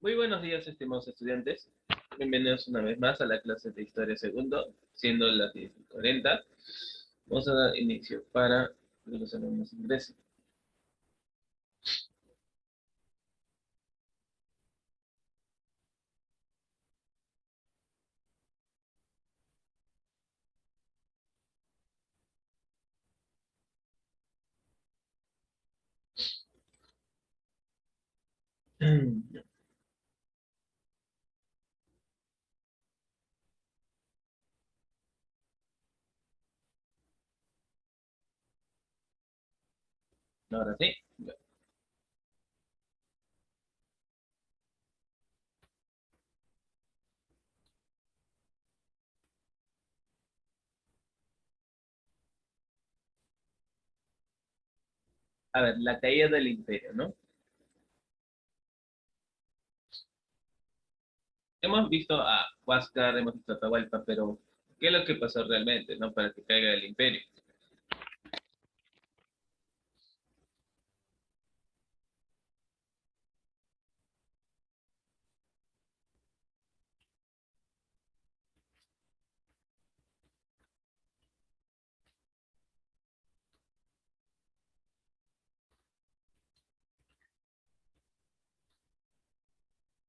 Muy buenos días, estimados estudiantes. Bienvenidos una vez más a la clase de Historia Segundo, siendo las 10:40. Vamos a dar inicio para que los alumnos ingresen. Ahora sí. A ver, la caída del imperio, ¿no? Hemos visto a Huáscar, hemos visto a Atahualpa, pero ¿qué es lo que pasó realmente, no? Para que caiga el imperio.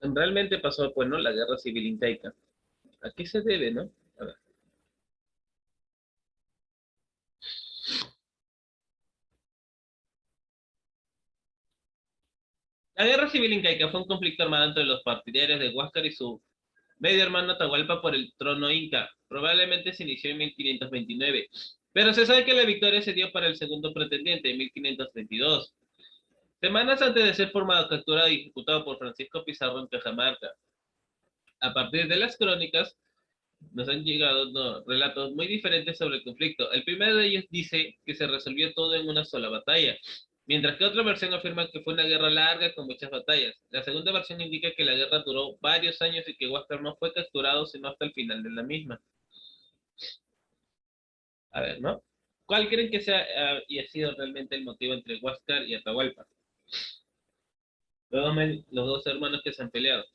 Realmente pasó, pues, ¿no? La guerra civil incaica. ¿A qué se debe, no? A ver. La guerra civil incaica fue un conflicto armado entre los partidarios de Huáscar y su medio hermano Atahualpa por el trono inca. Probablemente se inició en 1529, pero se sabe que la victoria se dio para el segundo pretendiente en 1532, semanas antes de ser formado, capturado y ejecutado por Francisco Pizarro en Cajamarca. A partir de las crónicas nos han llegado relatos muy diferentes sobre el conflicto. El primero de ellos dice que se resolvió todo en una sola batalla, mientras que otra versión afirma que fue una guerra larga con muchas batallas. La segunda versión indica que la guerra duró varios años y que Huáscar no fue capturado sino hasta el final de la misma. A ver, ¿no? ¿Cuál creen que sea y ha sido realmente el motivo entre Huáscar y Atahualpa? Los dos hermanos que se han peleado.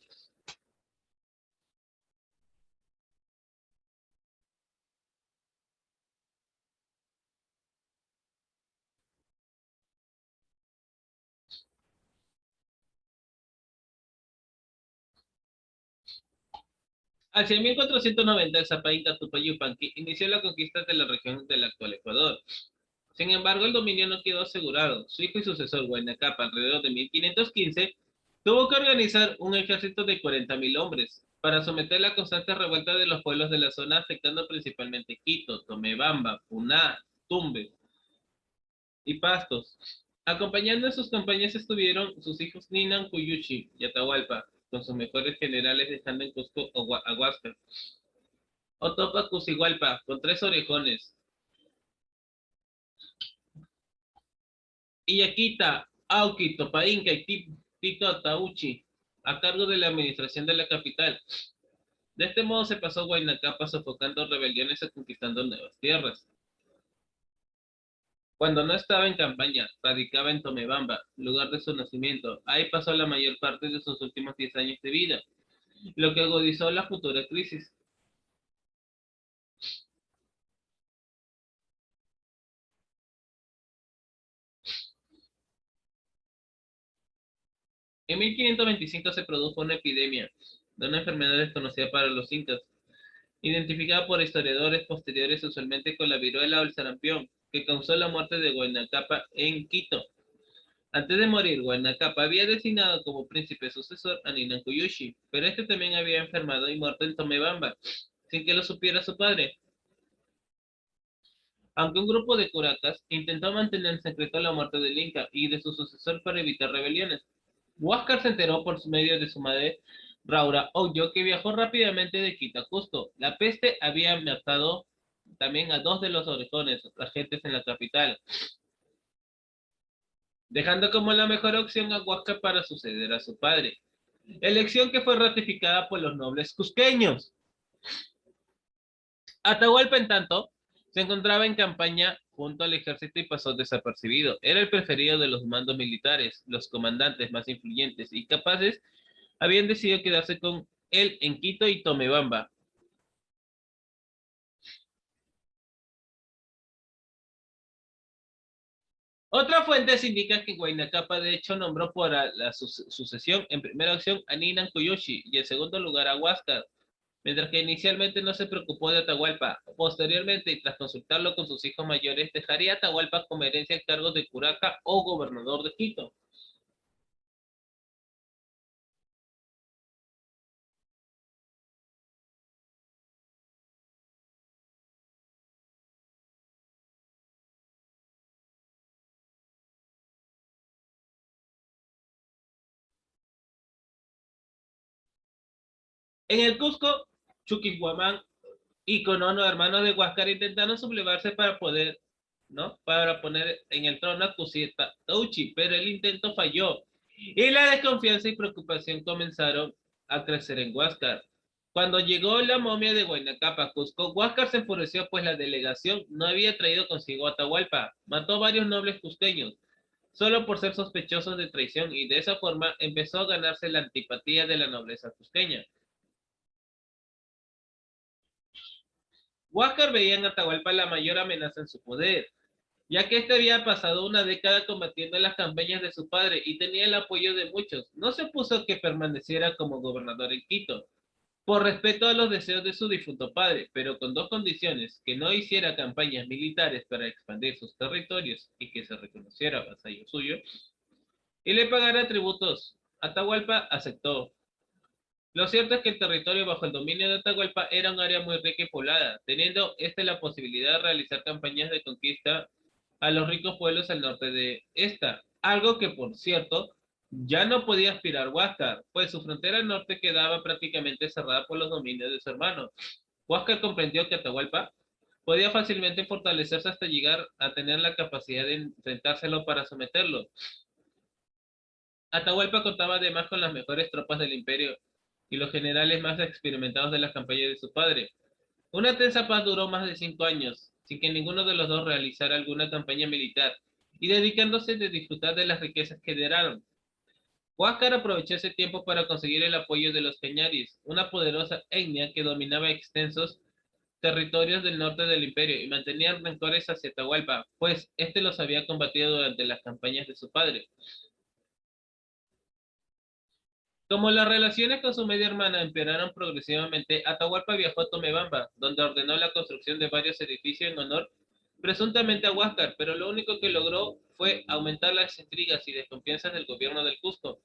Hacia 1490, el Zapa Inca Tupac Yupanqui inició la conquista de la región del actual Ecuador. Sin embargo, el dominio no quedó asegurado. Su hijo y sucesor, Huayna Cápac, alrededor de 1515, tuvo que organizar un ejército de 40.000 hombres para someter la constante revuelta de los pueblos de la zona, afectando principalmente Quito, Tomebamba, Puná, Tumbes y Pastos. Acompañando en sus campañas estuvieron sus hijos Ninan, Cuyuchi y Atahualpa, con sus mejores generales dejando en Cusco a Huáscar. Otopa Cusighualpa, con 3 orejones. Iyaquita, Auqui, Topainca y Tito Atauchi, a cargo de la administración de la capital. De este modo se pasó Huayna sofocando rebeliones y conquistando nuevas tierras. Cuando no estaba en campaña, radicaba en Tomebamba, lugar de su nacimiento. Ahí pasó la mayor parte de sus últimos 10 años de vida, lo que agudizó la futura crisis. En 1525 se produjo una epidemia de una enfermedad desconocida para los incas, identificada por historiadores posteriores usualmente con la viruela o el sarampión, que causó la muerte de Huayna Cápac en Quito. Antes de morir, Huayna Cápac había designado como príncipe sucesor a Ninan Kuyushi, pero este también había enfermado y muerto en Tomebamba, sin que lo supiera su padre. Aunque un grupo de curacas intentó mantener en secreto la muerte del Inca y de su sucesor para evitar rebeliones, Huáscar se enteró por medio de su madre Raura Oyo, que viajó rápidamente de Quito a Cusco. La peste había matado también a 2 de los orejones, agentes en la capital, dejando como la mejor opción a Huáscar para suceder a su padre. Elección que fue ratificada por los nobles cusqueños. Atahualpa, en tanto, se encontraba en campaña junto al ejército y pasó desapercibido. Era el preferido de los mandos militares, los comandantes más influyentes y capaces habían decidido quedarse con él en Quito y Tomebamba. Otras fuentes indican que Huayna Capac de hecho nombró por la sucesión en primera opción a Ninan Koyoshi y en segundo lugar a Huáscar, mientras que inicialmente no se preocupó de Atahualpa. Posteriormente, y tras consultarlo con sus hijos mayores, dejaría a Atahualpa como herencia el cargo de curaca o gobernador de Quito. En el Cusco, Chuquiguamán y Conono, hermanos de Huáscar, intentaron sublevarse para poder, ¿no? Para poner en el trono a Cusita Touchi, pero el intento falló. Y la desconfianza y preocupación comenzaron a crecer en Huáscar. Cuando llegó la momia de Huayna Capac a Cusco, Huáscar se enfureció pues la delegación no había traído consigo a Atahualpa. Mató a varios nobles cusqueños, solo por ser sospechosos de traición, y de esa forma empezó a ganarse la antipatía de la nobleza cusqueña. Huáscar veía en Atahualpa la mayor amenaza en su poder, ya que éste había pasado una década combatiendo en las campañas de su padre y tenía el apoyo de muchos. No se puso que permaneciera como gobernador en Quito, por respeto a los deseos de su difunto padre, pero con dos condiciones: que no hiciera campañas militares para expandir sus territorios y que se reconociera vasallo suyo, y le pagara tributos. Atahualpa aceptó. Lo cierto es que el territorio bajo el dominio de Atahualpa era un área muy rica y poblada, teniendo la posibilidad de realizar campañas de conquista a los ricos pueblos al norte de esta, algo que, por cierto, ya no podía aspirar Huáscar, pues su frontera al norte quedaba prácticamente cerrada por los dominios de su hermano. Huáscar comprendió que Atahualpa podía fácilmente fortalecerse hasta llegar a tener la capacidad de enfrentárselo para someterlo. Atahualpa contaba además con las mejores tropas del imperio y los generales más experimentados de las campañas de su padre. Una tensa paz duró más de 5 años, sin que ninguno de los dos realizara alguna campaña militar, y dedicándose de disfrutar de las riquezas que heredaron. Huáscar aprovechó ese tiempo para conseguir el apoyo de los Cañaris, una poderosa etnia que dominaba extensos territorios del norte del imperio y mantenía rencores hacia Atahualpa, pues éste los había combatido durante las campañas de su padre. Como las relaciones con su media hermana empeoraron progresivamente, Atahualpa viajó a Tomebamba, donde ordenó la construcción de varios edificios en honor presuntamente a Huáscar, pero lo único que logró fue aumentar las intrigas y desconfianzas del gobierno del Cusco.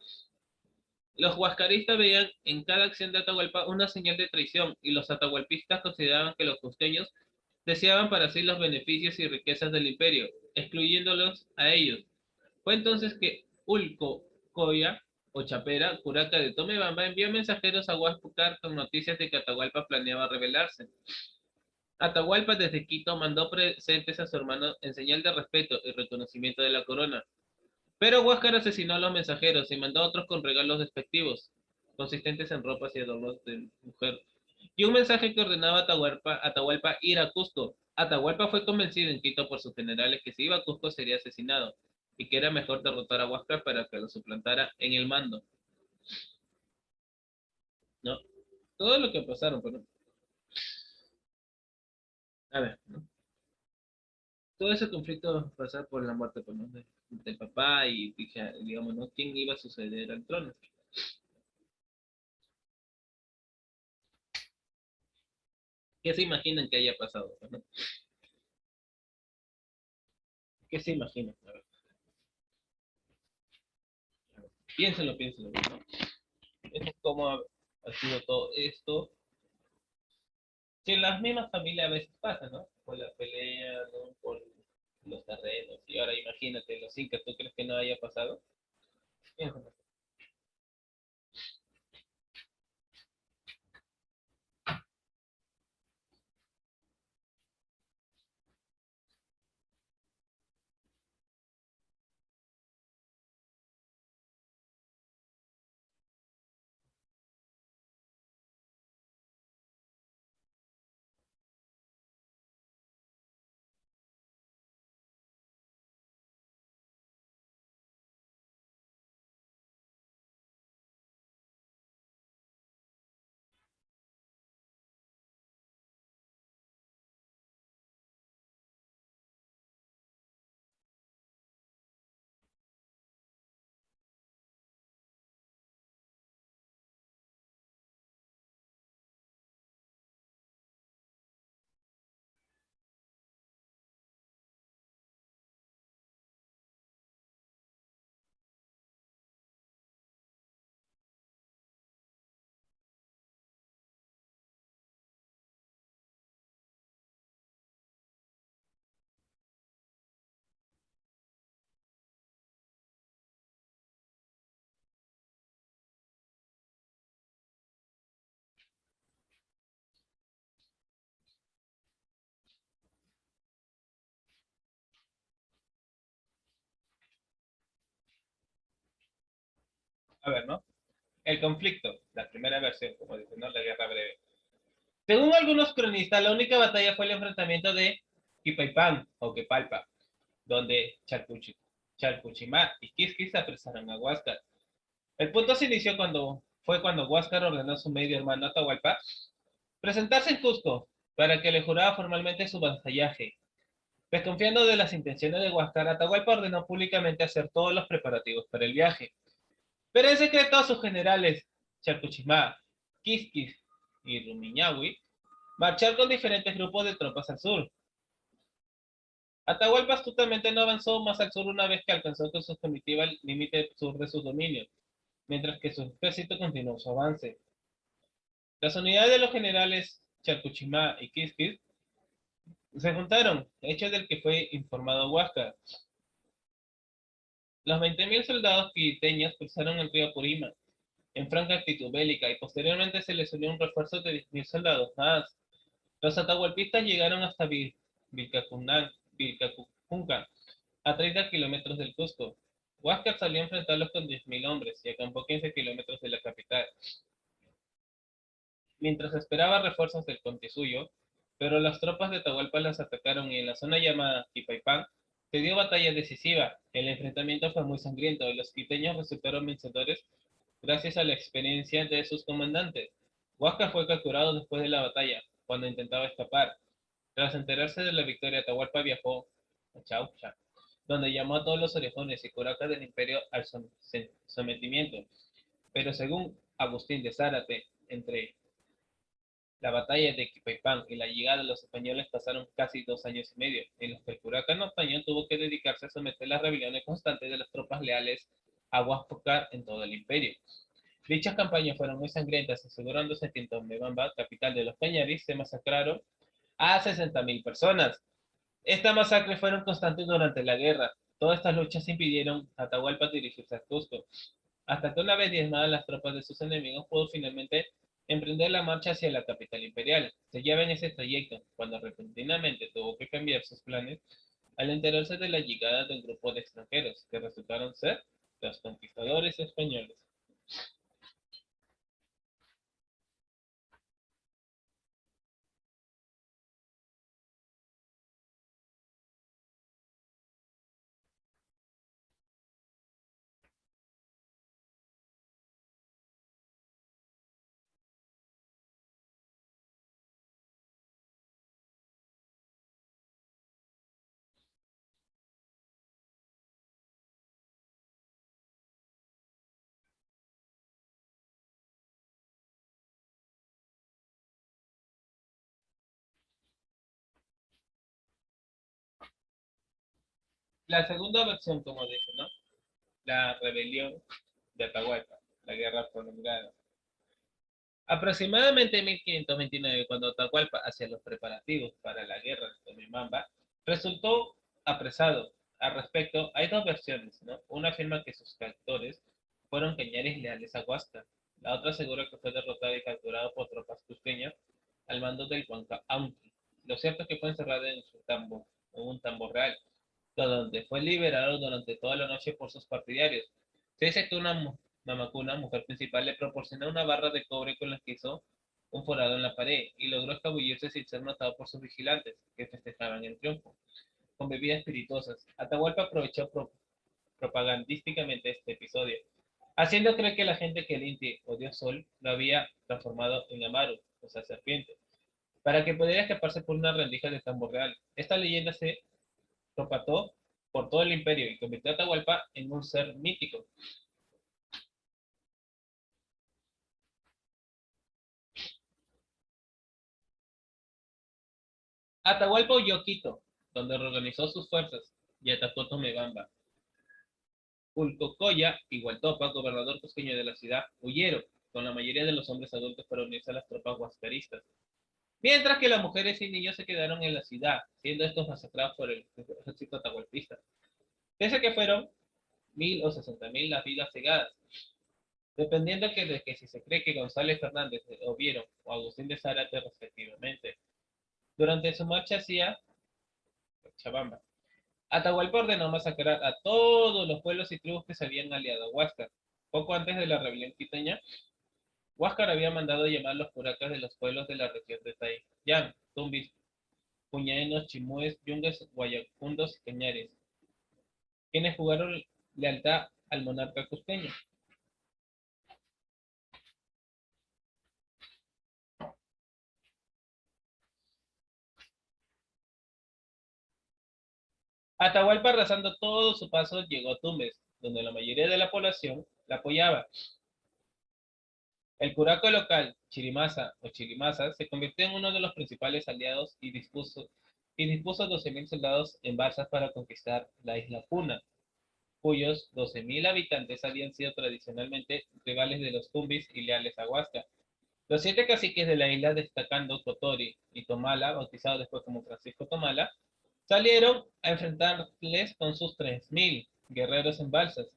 Los huascaristas veían en cada acción de Atahualpa una señal de traición, y los atahualpistas consideraban que los cusqueños deseaban para sí los beneficios y riquezas del imperio, excluyéndolos a ellos. Fue entonces que Ulco Coya o Chapera, curaca de Tomebamba, envió mensajeros a Huáscar con noticias de que Atahualpa planeaba rebelarse. Atahualpa desde Quito mandó presentes a su hermano en señal de respeto y reconocimiento de la corona. Pero Huáscar asesinó a los mensajeros y mandó a otros con regalos despectivos, consistentes en ropas y adornos de mujer, y un mensaje que ordenaba a Atahualpa ir a Cusco. Atahualpa fue convencido en Quito por sus generales que si iba a Cusco sería asesinado y que era mejor derrotar a Huáscar para que lo suplantara en el mando, ¿no? Todo lo que pasaron, pero, a ver, ¿no? Todo ese conflicto pasaba por la muerte, pues, ¿no? Del papá y, digamos, ¿no? ¿Quién iba a suceder al trono? ¿Qué se imaginan que haya pasado, pues, ¿no? ¿Qué se imaginan? Piénsenlo, piénsenlo, ¿no? Es como ha sido todo esto, que en las mismas familias a veces pasa, ¿no? Por la pelea, ¿no? Por los terrenos. Y ahora imagínate, los incas, ¿tú crees que no haya pasado? Piénsalo. A ver, ¿no? El conflicto, la primera versión, como dicen, ¿no? La guerra breve. Según algunos cronistas, la única batalla fue el enfrentamiento de Quipaipan o Quepalpa, donde Chalcuchimá y Quisquis apresaron a Huáscar. El punto se inició cuando Huáscar ordenó a su medio hermano Atahualpa presentarse en Cusco para que le jurara formalmente su vasallaje. Desconfiando de las intenciones de Huáscar, Atahualpa ordenó públicamente hacer todos los preparativos para el viaje. Pero en secreto a sus generales, Chalcuchimá, Quisquis y Rumiñahui, marchar con diferentes grupos de tropas al sur. Atahualpa astutamente no avanzó más al sur una vez que alcanzó con su comitiva el límite sur de sus dominios, mientras que su ejército continuó su avance. Las unidades de los generales Chalcuchimá y Quisquis se juntaron, hecho del que fue informado Huáscar. Los 20.000 soldados quiteños cruzaron el río Purímac en franca actitud bélica y posteriormente se les unió un refuerzo de 10.000 soldados más. Los atahualpistas llegaron hasta Vilcacunca, a 30 kilómetros del Cusco. Huáscar salió a enfrentarlos con 10.000 hombres y acampó 15 kilómetros de la capital, mientras esperaba refuerzos del Conquisuyo, pero las tropas de Atahualpa las atacaron y en la zona llamada Tipaipán se dio batalla decisiva. El enfrentamiento fue muy sangriento y los quiteños resultaron vencedores gracias a la experiencia de sus comandantes. Huáscar fue capturado después de la batalla, cuando intentaba escapar. Tras enterarse de la victoria, Atahualpa viajó a Chaucha, donde llamó a todos los orejones y curacas del imperio al sometimiento. Pero según Agustín de Zárate, entre la batalla de Quipaypán y la llegada de los españoles pasaron casi 2 años y medio, en los que el huracán español tuvo que dedicarse a someter las rebeliones constantes de las tropas leales a Huáscar en todo el imperio. Dichas campañas fueron muy sangrientas, asegurándose que en Tombebamba, capital de los Cañaris, se masacraron a 60.000 personas. Estas masacres fueron constantes durante la guerra. Todas estas luchas impidieron a Atahualpa dirigirse a Cusco, hasta que una vez diezmadas las tropas de sus enemigos pudo finalmente emprender la marcha hacia la capital imperial. Se lleva en ese trayecto, cuando repentinamente tuvo que cambiar sus planes al enterarse de la llegada de un grupo de extranjeros, que resultaron ser los conquistadores españoles. La segunda versión, como dice, ¿no? La rebelión de Atahualpa, la guerra prolongada. Aproximadamente en 1529, cuando Atahualpa hacía los preparativos para la guerra de Tomimamba, resultó apresado. Al respecto, hay dos versiones, ¿no? Una afirma que sus captores fueron cañares leales a Huáscar. La otra asegura que fue derrotado y capturado por tropas cusqueñas al mando del Huancaauqui. Lo cierto es que fue encerrado en un tambor real, donde fue liberado durante toda la noche por sus partidarios. Se dice que una mamacuna, mujer principal, le proporcionó una barra de cobre con la que hizo un forado en la pared y logró escabullirse sin ser notado por sus vigilantes, que festejaban el triunfo, con bebidas espirituosas. Atahualpa aprovechó propagandísticamente este episodio, haciendo creer que la gente que el Inti o Dios Sol lo había transformado en Amaru, o sea, serpiente, para que pudiera escaparse por una rendija de tambor real. Esta leyenda se propagó por todo el imperio y convirtió a Atahualpa en un ser mítico. Atahualpa huyó a Quito, donde reorganizó sus fuerzas y atacó Tomebamba. Ulcocoya y Hualtopa, gobernador cusqueño de la ciudad, huyeron, con la mayoría de los hombres adultos para unirse a las tropas huascaristas, mientras que las mujeres y niños se quedaron en la ciudad, siendo estos masacrados por el ejército atahualpista. Pese a que fueron 1.000 o 60.000 las vidas cegadas, dependiendo de que si se cree que González Fernández de Oviedo o Agustín de Zárate respectivamente. Durante su marcha hacia Chabamba, Atahualpa ordenó masacrar a todos los pueblos y tribus que se habían aliado a Huáscar. Poco antes de la rebelión quiteña, Huáscar había mandado llamar los curacas de los pueblos de la región de Tayán, Tumbis, Puñaenos, Chimúes, Yungas, Guayacundos y Cañares, quienes jugaron lealtad al monarca cusqueño. Atahualpa, arrasando todo su paso, llegó a Tumbes, donde la mayoría de la población la apoyaba. El curaco local, Chirimasa o Chirimasa, se convirtió en uno de los principales aliados y dispuso 12.000 soldados en balsas para conquistar la isla Puna, cuyos 12.000 habitantes habían sido tradicionalmente rivales de los Tumbis y leales a Huasca. Los 7 caciques de la isla, destacando Cotori y Tomala, bautizado después como Francisco Tomala, salieron a enfrentarles con sus 3.000 guerreros en balsas.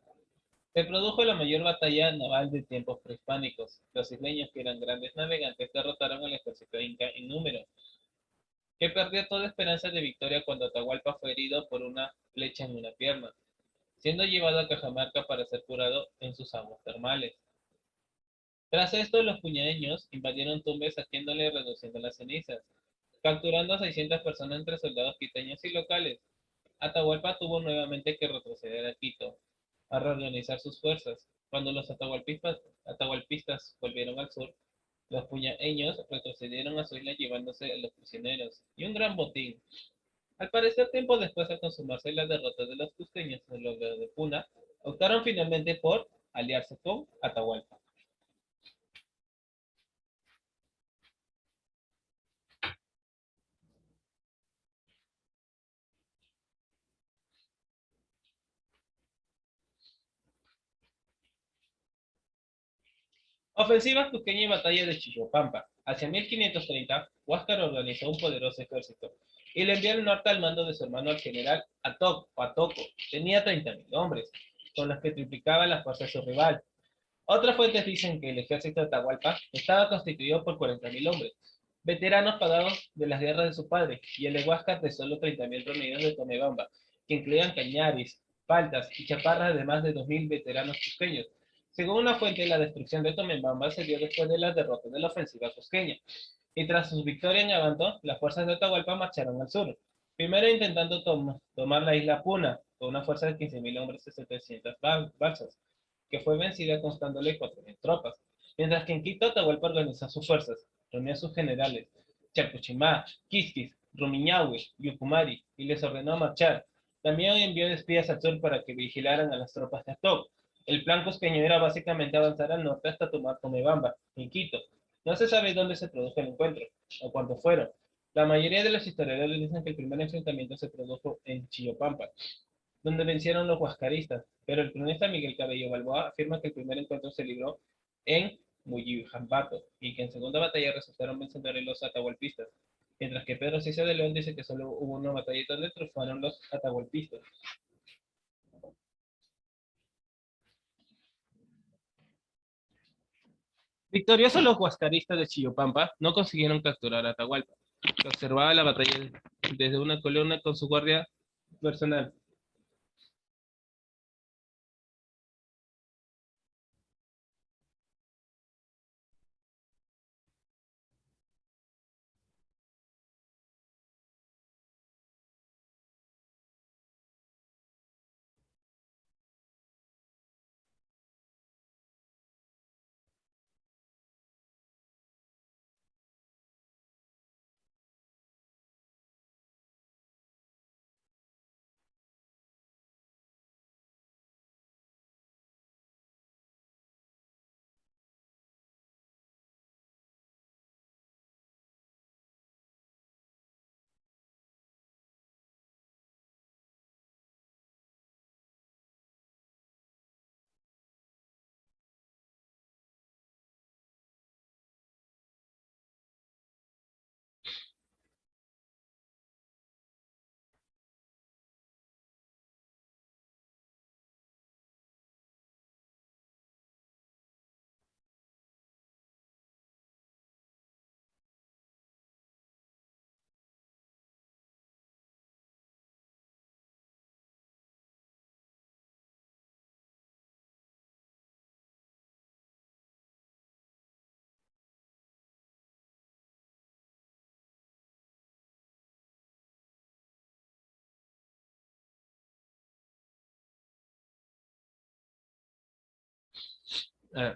Se produjo la mayor batalla naval de tiempos prehispánicos. Los isleños, que eran grandes navegantes, derrotaron al ejército inca en número, que perdió toda esperanza de victoria cuando Atahualpa fue herido por una flecha en una pierna, siendo llevado a Cajamarca para ser curado en sus aguas termales. Tras esto, los puñadeños invadieron Tumbes, saqueándole y reduciendo las cenizas, capturando a 600 personas entre soldados quiteños y locales. Atahualpa tuvo nuevamente que retroceder a Quito, a reorganizar sus fuerzas. Cuando los atahualpistas volvieron al sur, los puñaeños retrocedieron a su isla llevándose a los prisioneros y un gran botín. Al parecer, tiempo después de consumarse la derrota de los cusqueños en los de Puna, optaron finalmente por aliarse con Atahualpa. Ofensiva cusqueña y batalla de Chillopampa. Hacia 1530, Huáscar organizó un poderoso ejército y le envió al norte al mando de su hermano el general Atoco. Tenía 30.000 hombres, con los que triplicaba las fuerzas de su rival. Otras fuentes dicen que el ejército de Atahualpa estaba constituido por 40.000 hombres, veteranos pagados de las guerras de su padre, y el de Huáscar de solo 30.000 reunidos de Tomebamba, que incluían cañaris, paltas y chaparras de más de 2.000 veteranos cusqueños. Según una fuente, la destrucción de Tomebamba se dio después de la derrota de la ofensiva cusqueña, y tras su victoria en Abanto, las fuerzas de Atahualpa marcharon al sur, primero intentando tomar la isla Puna, con una fuerza de 15.000 hombres y 700 balsas, que fue vencida constándole 4.000 tropas, mientras que en Quito Atahualpa organizó sus fuerzas, reunió a sus generales, Chapuchimá, Quisquis, Rumiñahui, Yucumari, y les ordenó marchar. También envió espías al sur para que vigilaran a las tropas de Atok. El plan cusqueño era básicamente avanzar al norte hasta tomar Comebamba, en Quito. No se sabe dónde se produjo el encuentro, o cuántos fueron. La mayoría de los historiadores dicen que el primer enfrentamiento se produjo en Chillopampa, donde vencieron los huascaristas, pero el cronista Miguel Cabello Balboa afirma que el primer encuentro se libró en Muyijambato y que en segunda batalla resultaron vencedores los atahualpistas, mientras que Pedro Cice de León dice que solo hubo una batalla donde triunfaron los atahualpistas. Victoriosos los huascaristas de Chillopampa no consiguieron capturar a Atahualpa, que observaba la batalla desde una columna con su guardia personal.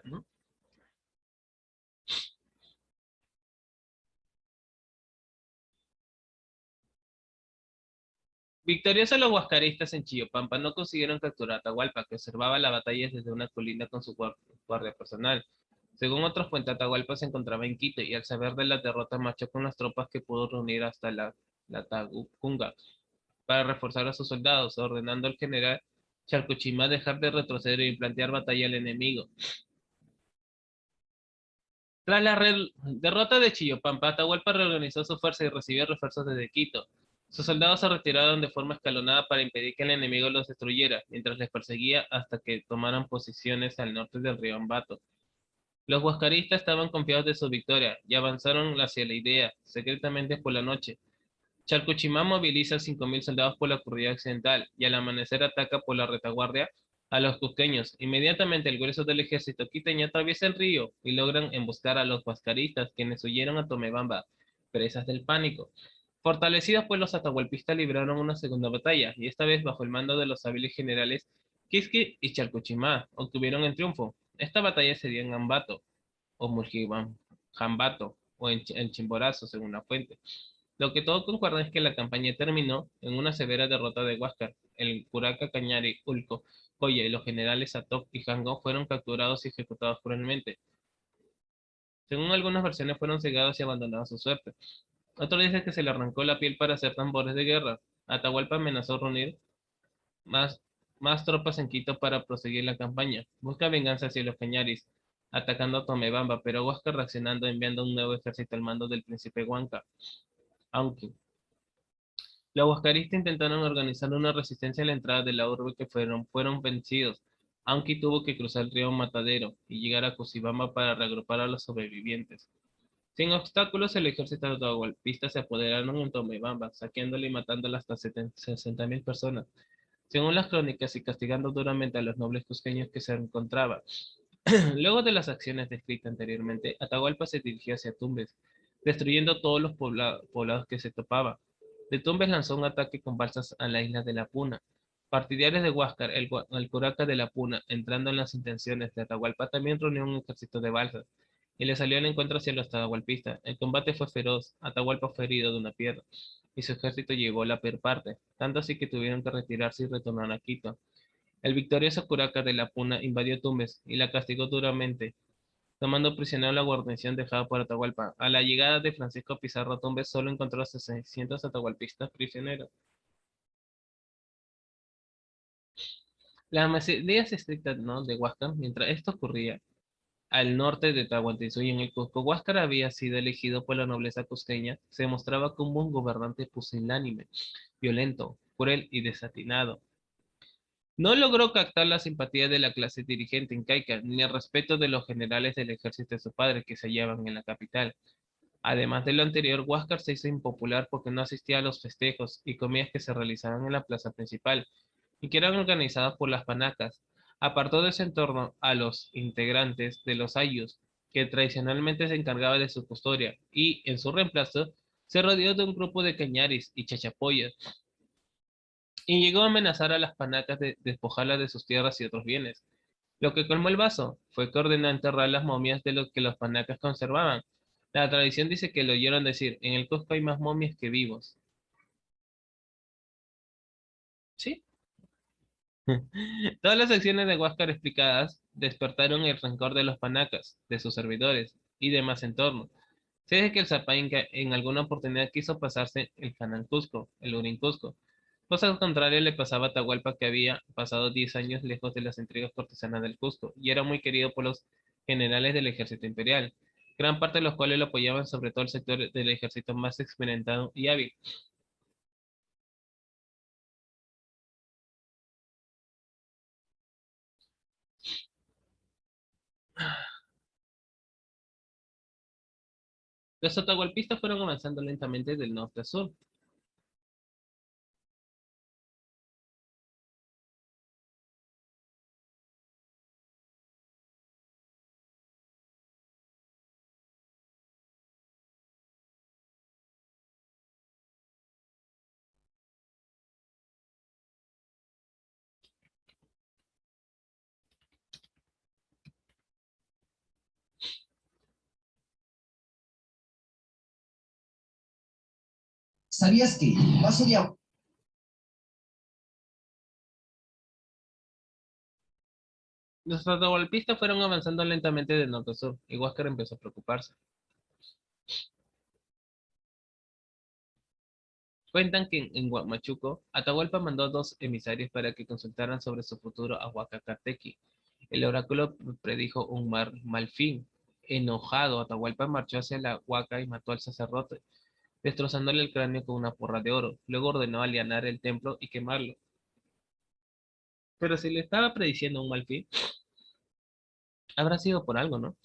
¿no? Victoriosos los huascaristas en Chillopampa no consiguieron capturar a Atahualpa, que observaba la batalla desde una colina con su guardia personal. Según otros fuentes, Atahualpa se encontraba en Quito y al saber de la derrota marchó con las tropas que pudo reunir hasta la Tacunga para reforzar a sus soldados, ordenando al general Chalcuchimá dejar de retroceder y plantear batalla al enemigo. Tras la derrota de Chillopampa, Atahualpa reorganizó su fuerza y recibió refuerzos desde Quito. Sus soldados se retiraron de forma escalonada para impedir que el enemigo los destruyera, mientras les perseguía hasta que tomaran posiciones al norte del río Ambato. Los huascaristas estaban confiados de su victoria y avanzaron hacia la idea, secretamente por la noche. Chalcuchimá moviliza 5.000 soldados por la cordillera occidental y al amanecer ataca por la retaguardia a los cusqueños. Inmediatamente el grueso del ejército quiteño atraviesa el río y logran emboscar a los huascaristas, quienes huyeron a Tomebamba, presas del pánico. Fortalecidos pues los atahualpistas libraron una segunda batalla, y esta vez bajo el mando de los hábiles generales Quisqui y Chalcuchimá, obtuvieron el triunfo. Esta batalla se dio en Ambato, o Jambato, o en Chimborazo, según la fuente. Lo que todos concuerdan es que la campaña terminó en una severa derrota de Huáscar. El curaca Cañari, Ulco, Coya y los generales Atok y Jango fueron capturados y ejecutados cruelmente. Según algunas versiones fueron cegados y abandonados a su suerte. Otros dicen que se le arrancó la piel para hacer tambores de guerra. Atahualpa amenazó reunir más, más tropas en Quito para proseguir la campaña. Busca venganza hacia los Cañaris, atacando a Tomebamba, pero Huáscar reaccionando enviando un nuevo ejército al mando del príncipe Huanca. Aunque los huascaristas intentaron organizar una resistencia a la entrada de la urbe que fueron vencidos, aunque tuvo que cruzar el río Matadero y llegar a Cochabamba para reagrupar a los sobrevivientes. Sin obstáculos, el ejército atahualpista se apoderaron en Tomebamba, saqueándola y matándola hasta 60.000 personas, según las crónicas, y castigando duramente a los nobles cusqueños que se encontraban. Luego de las acciones descritas anteriormente, Atahualpa se dirigió hacia Tumbes, destruyendo todos los poblados que se topaba. De Tumbes lanzó un ataque con balsas a la isla de La Puna. Partidarios de Huáscar, el curaca de La Puna, entrando en las intenciones de Atahualpa, también reunió un ejército de balsas y le salió al encuentro hacia los atahualpistas. El combate fue feroz, Atahualpa fue herido de una pierna y su ejército llegó a la peor parte, tanto así que tuvieron que retirarse y retornar a Quito. El victorioso curaca de La Puna invadió Tumbes y la castigó duramente, tomando prisionero la guarnición dejada por Atahualpa. A la llegada de Francisco Pizarro a Tumbes solo encontró a 600 atahualpistas prisioneros. Las medidas estrictas, ¿no?, de Huáscar, mientras esto ocurría al norte de Tahuantinsuyo en el Cusco, Huáscar había sido elegido por la nobleza cusqueña, se mostraba como un gobernante pusilánime, violento, cruel y desatinado. No logró captar la simpatía de la clase dirigente incaica, ni el respeto de los generales del ejército de su padre que se hallaban en la capital. Además de lo anterior, Huáscar se hizo impopular porque no asistía a los festejos y comidas que se realizaban en la plaza principal y que eran organizadas por las panacas. Apartó de su entorno a los integrantes de los ayllus, que tradicionalmente se encargaba de su custodia, y en su reemplazo se rodeó de un grupo de cañaris y chachapoyas, y llegó a amenazar a las panacas de despojarlas de sus tierras y otros bienes. Lo que colmó el vaso fue que ordenó enterrar las momias de lo que los panacas conservaban. La tradición dice que lo oyeron decir, en el Cusco hay más momias que vivos. ¿Sí? Todas las acciones de Huáscar explicadas despertaron el rencor de los panacas, de sus servidores y demás entorno. Se dice que el Zapainca en alguna oportunidad quiso pasarse el Canal Cusco, el Urín Cusco. Cosa al contrario le pasaba a Atahualpa, que había pasado 10 años lejos de las intrigas cortesanas del Cusco y era muy querido por los generales del ejército imperial, gran parte de los cuales lo apoyaban, sobre todo el sector del ejército más experimentado y hábil. Los atahualpistas fueron avanzando lentamente del norte a sur. ¿Sabías que el vaso de agua? Los atahualpistas fueron avanzando lentamente de norte a sur, y Huáscar empezó a preocuparse. Cuentan que en Huamachuco, Atahualpa mandó a dos emisarios para que consultaran sobre su futuro a Huacacatequi. El oráculo predijo un mal fin. Enojado, Atahualpa marchó hacia la Huaca y mató al sacerdote, destrozándole el cráneo con una porra de oro. Luego ordenó alianar el templo y quemarlo. Pero si le estaba prediciendo un mal fin, habrá sido por algo, ¿no?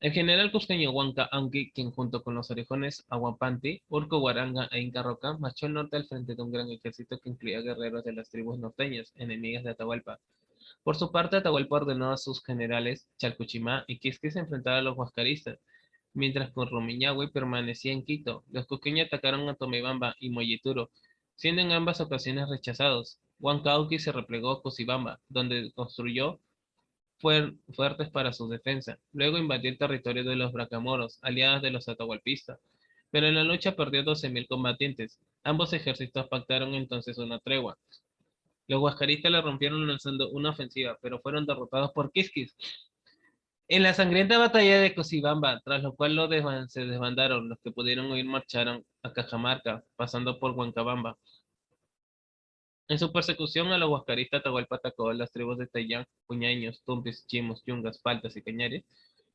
El general cusqueño Huanca Anqui, quien junto con los orejones Aguapanti, Urco Guaranga e Inca Roca, marchó al norte al frente de un gran ejército que incluía guerreros de las tribus norteñas, enemigas de Atahualpa. Por su parte, Atahualpa ordenó a sus generales Chalcuchimá y Quisquis enfrentar a los huascaristas, mientras que Rumiñahui permanecía en Quito. Los cusqueños atacaron a Tomebamba y Moyituro, siendo en ambas ocasiones rechazados. Huancauqui se replegó a Cochabamba, donde construyó fuertes para su defensa. Luego invadió el territorio de los Bracamoros, aliados de los atahualpistas, pero en la lucha perdió 12.000 combatientes. Ambos ejércitos pactaron entonces una tregua. Los huascaristas le rompieron lanzando una ofensiva, pero fueron derrotados por Quisquis. En la sangrienta batalla de Cochabamba, tras lo cual se desbandaron, los que pudieron huir marcharon a Cajamarca, pasando por Huancabamba. En su persecución a los huascaristas, Atahualpa atacó a las tribus de Tayán, Puñaños, Tumpis, Chimos, Yungas, Paltas y Cañares.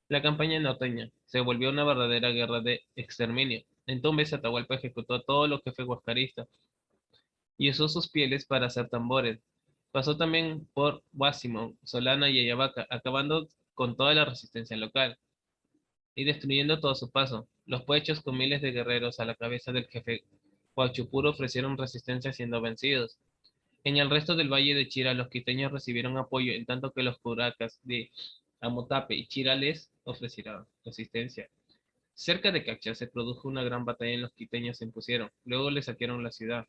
La campaña norteña se volvió una verdadera guerra de exterminio. En Tumbes, Atahualpa ejecutó a todos los jefes huascaristas y usó sus pieles para hacer tambores. Pasó también por Guásimo, Solana y Ayabaca, acabando con toda la resistencia local y destruyendo todo su paso. Los puechos con miles de guerreros a la cabeza del jefe Huachupuro ofrecieron resistencia siendo vencidos. En el resto del valle de Chira, los quiteños recibieron apoyo, en tanto que los curacas de Amotape y Chira les ofrecieron resistencia. Cerca de Cacha se produjo una gran batalla y los quiteños se impusieron. Luego le saquearon la ciudad,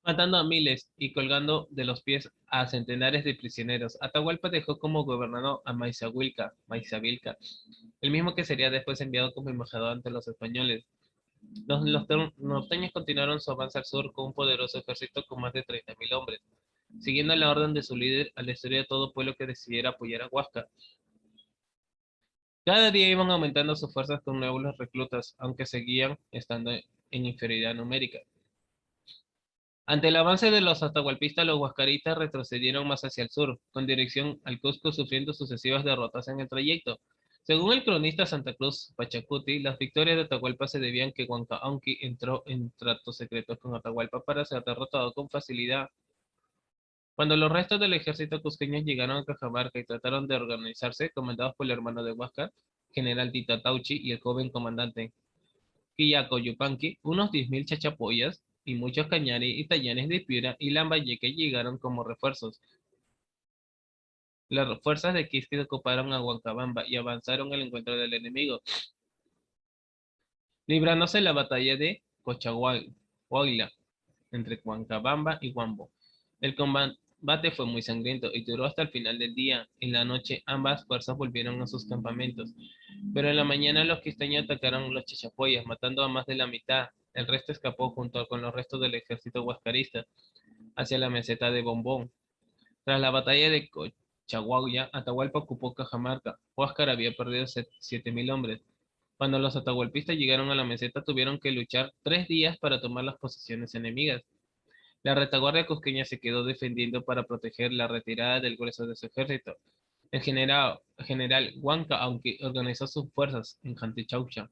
matando a miles y colgando de los pies a centenares de prisioneros. Atahualpa dejó como gobernador a Maizavilca, el mismo que sería después enviado como embajador ante los españoles. Los norteños continuaron su avance al sur con un poderoso ejército con más de 30.000 hombres, siguiendo la orden de su líder al destruir a todo pueblo que decidiera apoyar a Huáscar. Cada día iban aumentando sus fuerzas con nuevos reclutas, aunque seguían estando en inferioridad numérica. Ante el avance de los atahualpistas, los huascaristas retrocedieron más hacia el sur, con dirección al Cusco, sufriendo sucesivas derrotas en el trayecto. Según el cronista Santa Cruz Pachacuti, las victorias de Atahualpa se debían que Huancaauqui entró en tratos secretos con Atahualpa para ser derrotado con facilidad. Cuando los restos del ejército cusqueño llegaron a Cajamarca y trataron de organizarse, comandados por el hermano de Huáscar, general Tita Tauchi, y el joven comandante Quillaco Yupanqui, unos 10.000 chachapoyas y muchos cañares y tallanes de Piura y Lambayeque llegaron como refuerzos. Las fuerzas de Quisquis ocuparon a Huancabamba y avanzaron al encuentro del enemigo, librándose la batalla de Cochahuayla entre Huancabamba y Huambo. El combate fue muy sangriento y duró hasta el final del día. En la noche ambas fuerzas volvieron a sus campamentos, pero en la mañana los quisteños atacaron los chachapoyas, matando a más de la mitad. El resto escapó junto con los restos del ejército huascarista hacia la meseta de Bombón. Tras la batalla de Cochahuaya, Atahualpa ocupó Cajamarca. Huáscar había perdido 7.000 hombres. Cuando los atahualpistas llegaron a la meseta, tuvieron que luchar 3 días para tomar las posiciones enemigas. La retaguardia cusqueña se quedó defendiendo para proteger la retirada del grueso de su ejército. El general Huanca, aunque organizó sus fuerzas en Jantichaucha,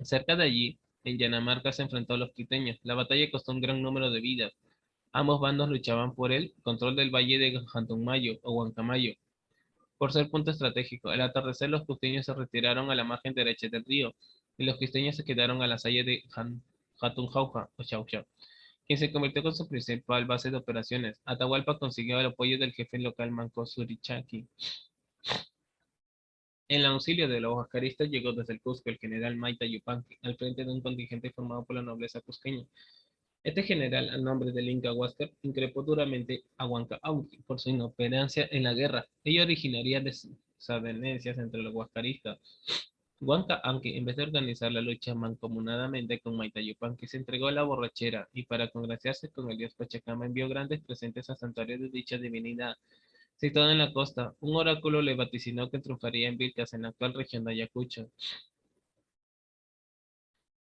cerca de allí, en Yanamarca se enfrentó a los quiteños. La batalla costó un gran número de vidas. Ambos bandos luchaban por el control del valle de Jantumayo o Huancamayo. Por ser punto estratégico, al atardecer los cusqueños se retiraron a la margen derecha del río y los quiteños se quedaron a la saya de Jatunjauja o Chaucha, quien se convirtió con su principal base de operaciones. Atahualpa consiguió el apoyo del jefe local Manco Surichaki. En el auxilio de los huascaristas llegó desde el Cusco el general Maita Yupanqui, al frente de un contingente formado por la nobleza cusqueña. Este general, a nombre del Inca Huáscar, increpó duramente a Huanca Auqui por su inoperancia en la guerra. Ello originaría desavenencias entre los huascaristas. Huanca, aunque en vez de organizar la lucha mancomunadamente con Mayta Yupanqui, se entregó a la borrachera y para congraciarse con el dios Pachacama envió grandes presentes a santuarios de dicha divinidad. Situado en la costa, un oráculo le vaticinó que triunfaría en Vilcas, en la actual región de Ayacucho.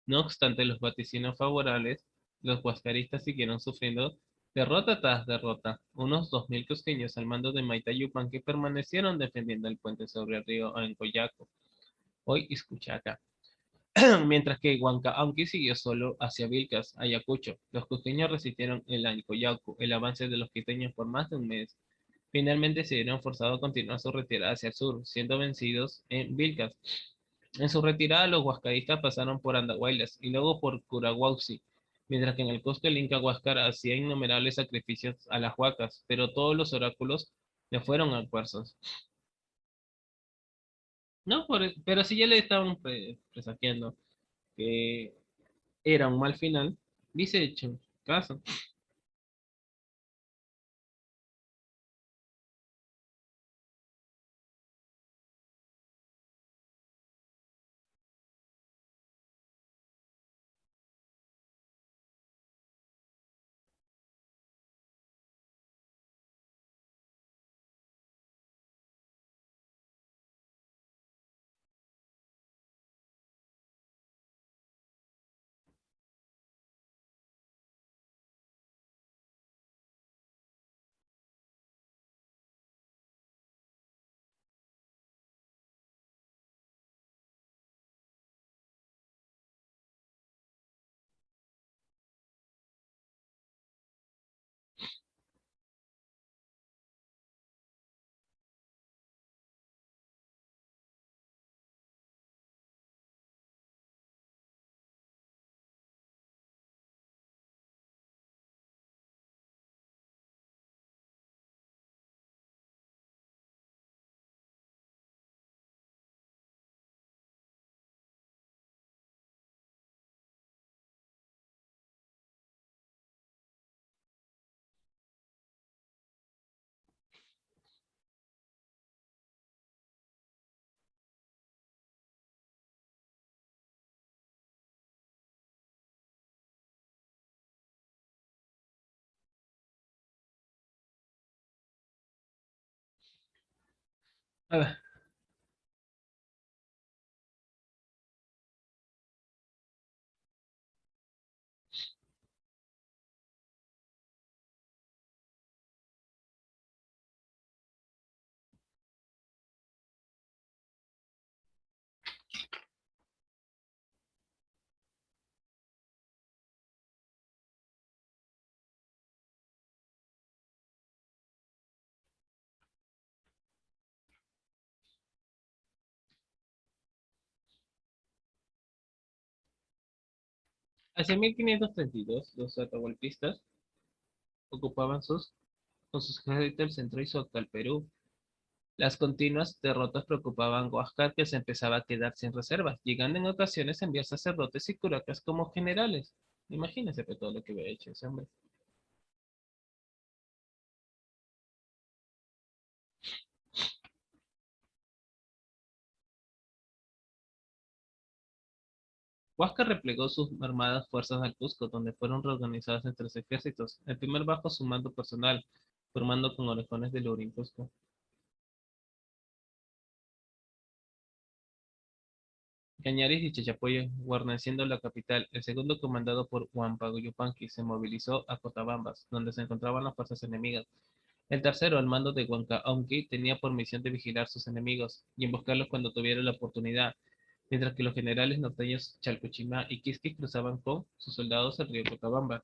No obstante los vaticinios favorables, los huascaristas siguieron sufriendo derrota tras derrota. Unos 2000 cusqueños al mando de Mayta Yupanqui permanecieron defendiendo el puente sobre el río Ancoyaco, hoy Iscuchaca, mientras que Huancaauqui siguió solo hacia Vilcas, Ayacucho. Los cusqueños resistieron el Ancoyauco, el avance de los quiteños por más de un mes. Finalmente se vieron forzados a continuar su retirada hacia el sur, siendo vencidos en Vilcas. En su retirada, los huascaristas pasaron por Andahuaylas y luego por Curahuasi, mientras que en el Cusco el Inca Huáscar hacía innumerables sacrificios a las huacas, pero todos los oráculos le fueron adversos. No, pero si ya le estaban presagiando que era un mal final, dice hecho caso. A ver, hacia 1532, los atahualpistas ocupaban con sus ejércitos el centro y su actual Perú. Las continuas derrotas preocupaban a Huáscar, que se empezaba a quedar sin reservas, llegando en ocasiones a enviar sacerdotes y curacas como generales. Imagínense todo lo que había hecho ese hombre. Huáscar replegó sus armadas fuerzas al Cusco, donde fueron reorganizadas en tres ejércitos, el primer bajo su mando personal, formando con orejones de Lurín Cusco. Cañaris y Chachapoyo, guarneciendo la capital. El segundo, comandado por Huampagui Yupanqui, se movilizó a Cotabambas, donde se encontraban las fuerzas enemigas. El tercero, al mando de Huancaauqui, tenía por misión de vigilar sus enemigos y emboscarlos cuando tuviera la oportunidad, mientras que los generales norteños Chalcuchimá y Quisqui cruzaban con sus soldados el río Cochabamba.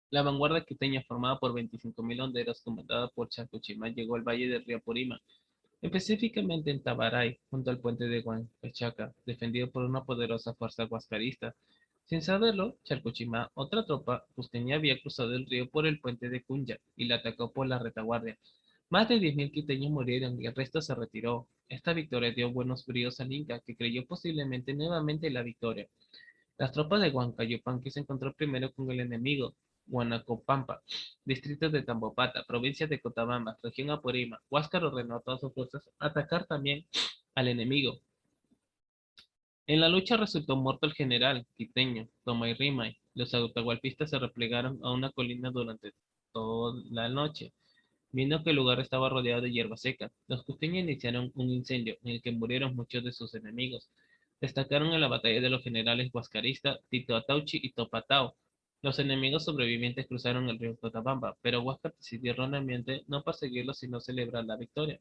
La vanguardia quiteña, formada por 25.000 honderos, comandada por Chalcuchimá, llegó al valle del río Apurima, específicamente en Tabaray, junto al puente de Huancachaca, defendido por una poderosa fuerza huascarista. Sin saberlo, Chalcochimá, otra tropa costeña, había cruzado el río por el puente de Cunya y la atacó por la retaguardia. Más de 10.000 quiteños murieron y el resto se retiró. Esta victoria dio buenos bríos al Inca, que creyó posiblemente nuevamente en la victoria. Las tropas de Huancayopanqui se encontró primero con el enemigo, Huanacopampa, distrito de Tambopata, provincia de Cotabamba, región Apurímac. Huáscar ordenó a todas sus fuerzas atacar también al enemigo. En la lucha resultó muerto el general quiteño, Tomairrimay. Los atahualpistas se replegaron a una colina durante toda la noche, viendo que el lugar estaba rodeado de hierba seca. Los costeños iniciaron un incendio en el que murieron muchos de sus enemigos. Destacaron en la batalla de los generales huascaristas Tito Atauchi y Topatao. Los enemigos sobrevivientes cruzaron el río Cotabamba, pero Huáscar decidió erróneamente no perseguirlos sino celebrar la victoria.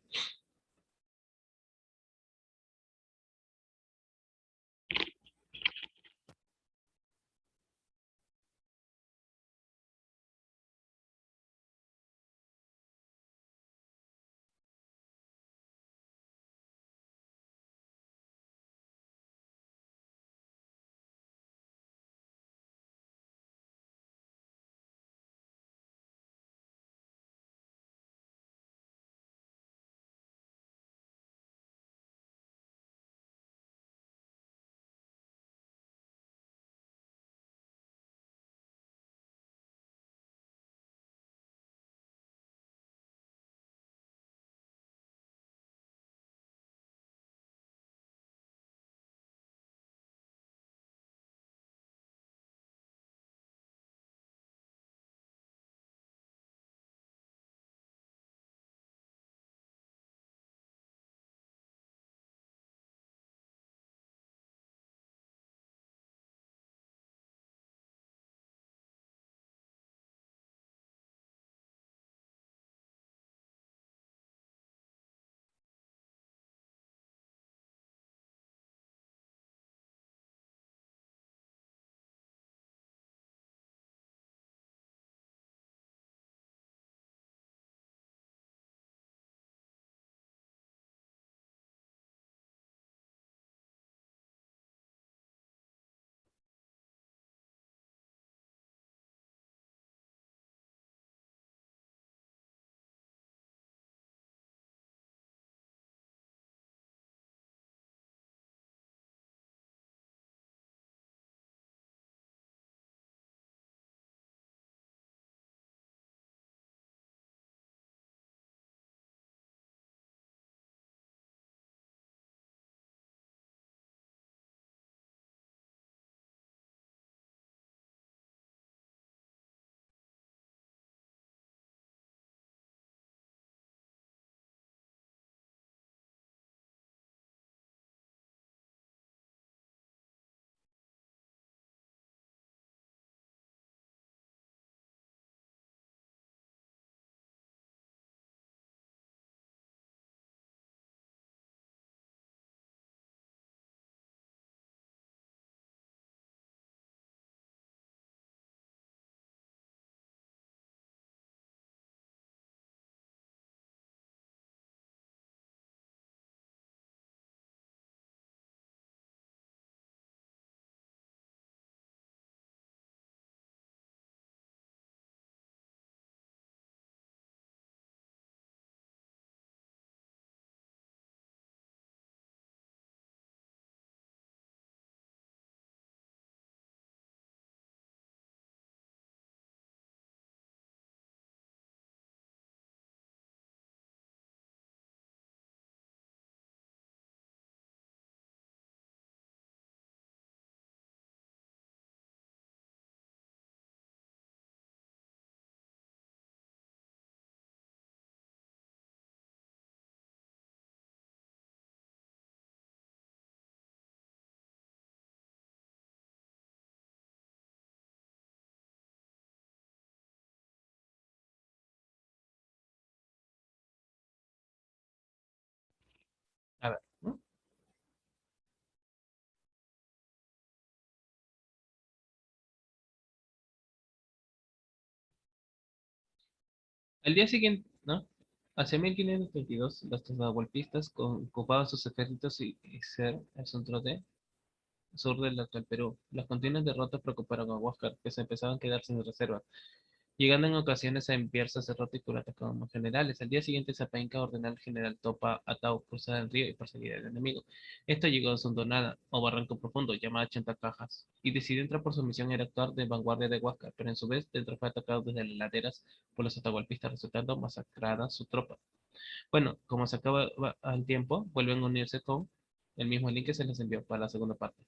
A ver, ¿no? Al día siguiente, ¿no? Hacia 1532, los atahualpistas ocupaban sus ejércitos y ser el centro de sur del actual Perú. Las continuas derrotas preocuparon a Huáscar, que se empezaban a quedar sin reservas, llegando en ocasiones a enviar sacerdotes y curas como generales. Al día siguiente, Zapainca ordenó al general Topa Atau cruzar el río y perseguir al enemigo. Esto llegó a Sondonada, o Barranco Profundo, llamada Chantacajas, y decidió entrar por su misión era actuar de vanguardia de Huáscar, pero en su vez, dentro fue atacado desde las laderas por los atahualpistas, resultando masacrada su tropa. Bueno, como se acaba el tiempo, vuelven a unirse con el mismo link que se les envió para la segunda parte.